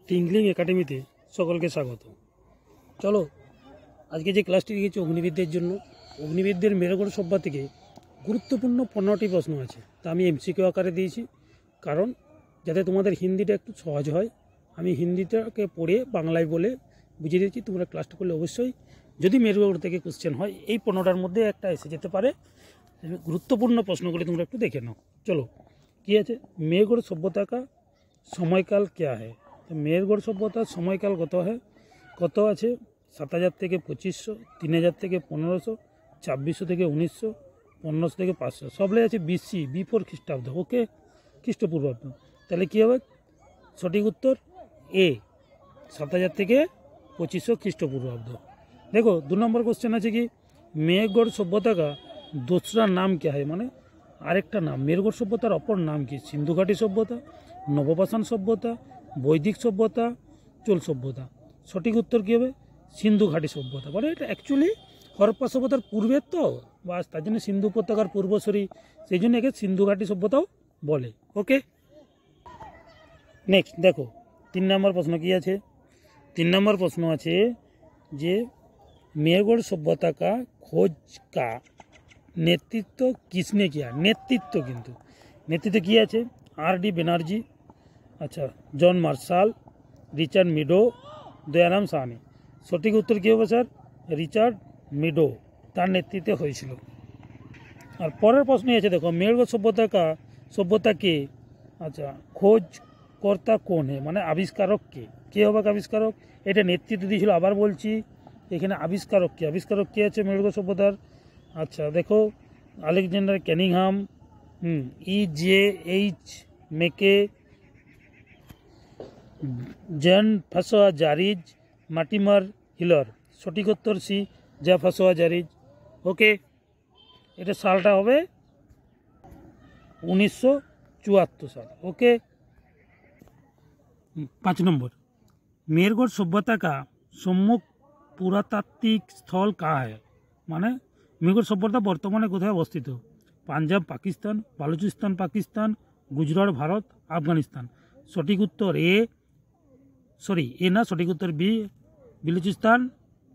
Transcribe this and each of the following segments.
Tingling একাডেমিতে সকলকে স্বাগত। চলো আজকে যে ক্লাসটি দিয়েছি অগ্নিবিদ্যার জন্য, অগ্নিবিদ্যার মেরুগড় সভ্যতা থেকে গুরুত্বপূর্ণ 15টি প্রশ্ন আছে, তা আমি এমসিকিউ আকারে দিয়েছি, কারণ যাতে তোমাদের হিন্দিটা একটু সহজ হয়। আমি হিন্দিটাকে পড়ে বাংলায় বলে বুঝিয়ে দিয়েছি, তোমরা ক্লাসটা করলে অবশ্যই যদি মেরুগড় থেকে কোশ্চেন হয় এই 15টার মধ্যে একটা এসে যেতে পারে। গুরুত্বপূর্ণ প্রশ্নগুলি তোমরা একটু দেখে নাও। চলো কী আছে, মেরুগড় সভ্যতা का সময়কাল क्या है। तो मेरगढ़ सभ्यतार সময়কাল কত আছে 7000 থেকে 2500, 3000 থেকে 1500, 2600 থেকে 1900, 1500 থেকে 500, সবলাই আছে বিসি, বিফোর খ্রিস্টাব্দ। ওকে, খ্রিস্টপূর্বাব্দ। তাহলে কী হবে সঠিক উত্তর এ, 7000 থেকে 2500 খ্রিস্টপূর্বাব্দ। দেখো 2 নম্বর কোশ্চেন আছে কি, মেরগড় সভ্যতা का दूसरा नाम क्या है, মানে আরেকটা নাম মেরগড় সভ্যতার অপর নাম কি। সিন্ধুঘাটি সভ্যতা, নবপাষাণ সভ্যতা, বৈদিক সভ্যতা, চোল সভ্যতা। সঠিক উত্তর কী হবে সিন্ধুঘাটি সভ্যতা। মানে এটা অ্যাকচুয়ালি হরপ্পা সভ্যতার পূর্বের তো, বা তার জন্য সিন্ধু উপত্যকার পূর্বসরী, সেই জন্য একে সিন্ধুঘাটি সভ্যতাও বলে। ওকে, নেক্সট দেখো 3 নম্বর প্রশ্ন কী আছে। 3 নম্বর প্রশ্ন আছে যে मेरगढ़ सभ्यता का खोज का नेतृत्व किसने किया। नेतृत्व কিন্তু নেতৃত্ব কী আছে, আর.ডি. ব্যানার্জি, আচ্ছা John Marshall, Richard Meadow, Dayaram Sahni. সঠিক উত্তর কী হবে স্যার, রিচার্ড মিডো, তার নেতৃত্বে হয়েছিল। আর পরের প্রশ্নই আছে দেখো, মেরগড় সভ্যতা কে আচ্ছা খোঁজ কর্তা কোন হে, মানে আবিষ্কারক কে হবে আবিষ্কারক। এটা নেতৃত্ব দিয়েছিল, আবার বলছি এখানে আবিষ্কারক কে আছে মেরগড় সভ্যতার। আচ্ছা দেখো আলেকজান্ডার ক্যানিংহাম, E.J.H. মেকে, জন ফ্রাঁসোয়া জারিজ, মার্টিমার হিলার। সঠিক উত্তর সি, জন ফ্রাঁসোয়া জারিজ। ওকে, এটা সালটা হবে 1974 সাল। ওকে, 5 নম্বর, मेरगढ़ सभ्यता का सम्मुख पुरातात्विक स्थल कहाँ है, মানে মেরগড় সভ্যতা বর্তমানে কোথায় অবস্থিত। পাঞ্জাব পাকিস্তান, বালুচিস্তান পাকিস্তান, গুজরাট ভারত, আফগানিস্তান। সঠিক উত্তর এ না, সঠিক উত্তর বি, বালুচিস্তান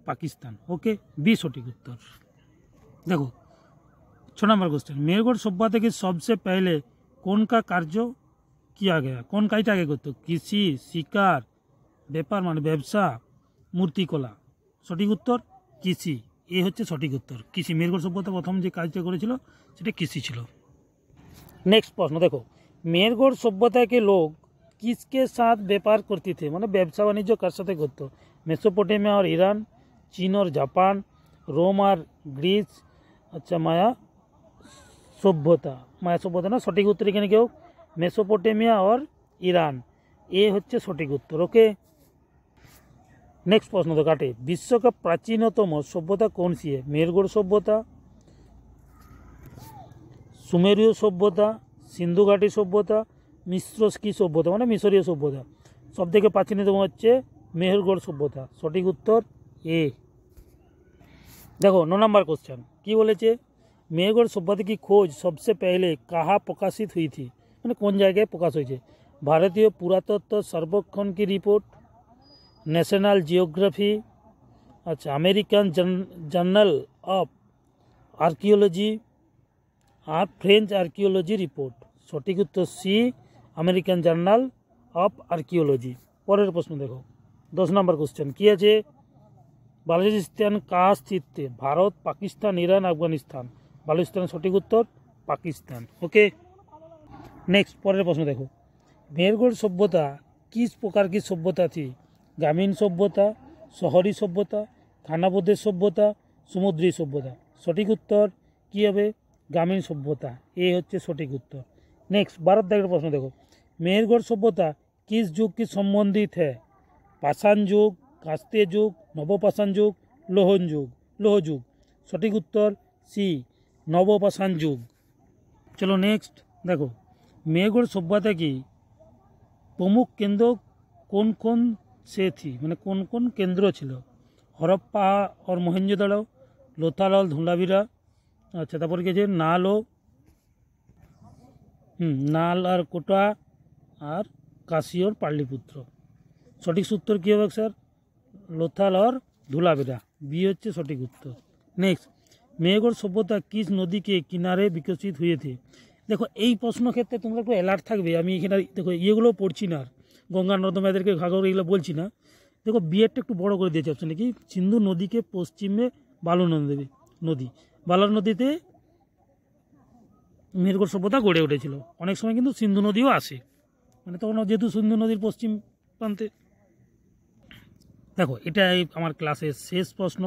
পাকিস্তান। ওকে, বি সঠিক उत्तर। देखो 6 नंबर क्वेश्चन, मेरगढ़ सभ्यता के सबसे पहले कौन का कार्य किया गया, कौन কাজটা আগে করতো। কৃষি, শিকার, ব্যাপার মানে ব্যবসা, মূর্তিকলা। সঠিক উত্তর কৃষি, এ হচ্ছে সঠিক উত্তর কৃষি। মেরগড় সভ্যতা প্রথম যে কাজটা করেছিল সেটা কৃষি ছিল। নেক্সট প্রশ্ন দেখো, মেরগড় সভ্যতা के लोग किसके साथ व्यापार करते थे, মানে ব্যবসা বাণিজ্য কার সাথে করতো। মেসোপটেমিয়া আর ইরান, চীন আর জাপান, রোম আর গ্রিস, আচ্ছা মায়া সভ্যতা না, সঠিক উত্তর এখানে কেউ মেসোপটেমিয়া আর ইরান, এ হচ্ছে সঠিক উত্তর। ওকে, नेक्स्ट प्रश्न तो काटे, विश्व का प्राचीनतम सभ्यता कौन सी है। मेरगढ़ सभ्यता, सुमेरीय सभ्यता, सिंधु घाटी सभ्यता, मिश्रस्की सभ्यता মানে মিশরীয় সভ্যতা। সবথেকে প্রাচীনতম হচ্ছে মেহেরগড় সভ্যতা। সঠিক উত্তর এ। দেখো 9 नंबर क्वेश्चन কি বলেছে, মেহেরগড় সভ্যতা की खोज सबसे पहले कहाँ प्रकाशित हुई थी, মানে কোন জায়গায় প্রকাশ হয়েছে। ভারতীয় পুরাতত্ত্ব সর্বেক্ষণ की रिपोर्ट, ন্যাশনাল জিওগ্রাফি, আচ্ছা আমেরিকান জার্নাল অফ আর্কিওলজি আর ফ্রেঞ্চ আর্কিওলজি রিপোর্ট। সঠিক উত্তর সি, আমেরিকান জার্নাল অফ আর্কিওলজি। পরের প্রশ্ন দেখো 10 নম্বর কোশ্চেন কী আছে, বালুচিস্তান কার স্থিতে। ভারত, পাকিস্তান, ইরান, আফগানিস্তান। বালুচিস্তান সঠিক উত্তর পাকিস্তান। ওকে, নেক্সট পরের প্রশ্ন দেখো, মেহেরগড় সভ্যতা किस प्रकार की सभ्यता थी। গ্রামীণ সভ্যতা, শহরী সভ্যতা, খানাবদের সভ্যতা, সমুদ্রী সভ্যতা। সঠিক উত্তর কী হবে গ্রামীণ সভ্যতা, এ হচ্ছে সঠিক উত্তর। নেক্সট 12 দাগের প্রশ্ন দেখো, মেহেরগড় সভ্যতা किस যুগ কি সম্বন্ধিত है। পাষাণ যুগ, কাস্তে যুগ, নবপাষাণ যুগ, লৌহ যুগ। সঠিক উত্তর সি, নবপাষাণ যুগ। চলো নেক্সট দেখো, মেহেরগড় সভ্যতা কি প্রমুখ কেন্দ্র কোন কোন সে থি, মানে কোন কোন কেন্দ্র ছিল। হরপ্পা আর মহেঞ্জোদাড়ো, লোথাল আর ধোলাভিরা, আচ্ছা তারপরে কি আছে নাল আর কোটা, আর কাশী আর পাটলিপুত্র। সঠিক উত্তর কী হবে স্যার? লোথাল और ধুলাবেরা, বি হচ্ছে সঠিক উত্তর। নেক্সট, মেহেরগড় সভ্যতা কিস নদীকে কিনারে বিকশিত হয়েছে? দেখো এই প্রশ্ন ক্ষেত্রে তোমরা একটু অ্যালার্ট থাকবে। আমি এখানে দেখো ইয়েগুলো পড়ছি না, আর গঙ্গা নর্দমা এদেরকে ঘাগর এগুলো বলছি না। দেখো বিয়েরটা একটু বড় করে দিয়েছে অপশানে, কি সিন্ধু নদীকে পশ্চিমে বালু নদী, বালু নদীতে মেহেরগড় সভ্যতা গড়ে উঠেছিল। অনেক সময় কিন্তু সিন্ধু নদীও আসে, মানে তখন যেহেতু সিন্ধু নদীর পশ্চিম প্রান্তে। দেখো এটা আমার ক্লাসের শেষ প্রশ্ন।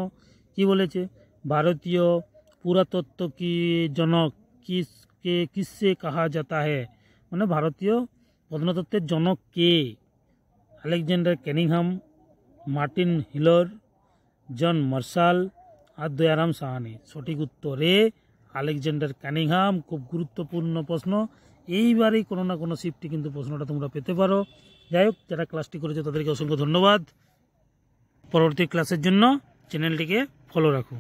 কি বলেছে? ভারতীয় পুরাতত্ত্ব কি জনক কিসে কাহা যাতা হ্যায়, মানে ভারতীয় প্রত্নতত্ত্বের জনক কে? Alexander Cunningham, Martin Wheeler, John Marshall আর দয়ারাম সাহানি। সঠিক উত্তরে আলেকজান্ডার ক্যানিংহাম। খুব গুরুত্বপূর্ণ প্রশ্ন, এইবারেই কোনো না কোনো শিফটে কিন্তু প্রশ্নটা তোমরা পেতে পারো। যাই হোক, যারা ক্লাসটি করেছে তাদেরকে অসংখ্য ধন্যবাদ। পরবর্তী ক্লাসের জন্য চ্যানেলটিকে ফলো রাখো।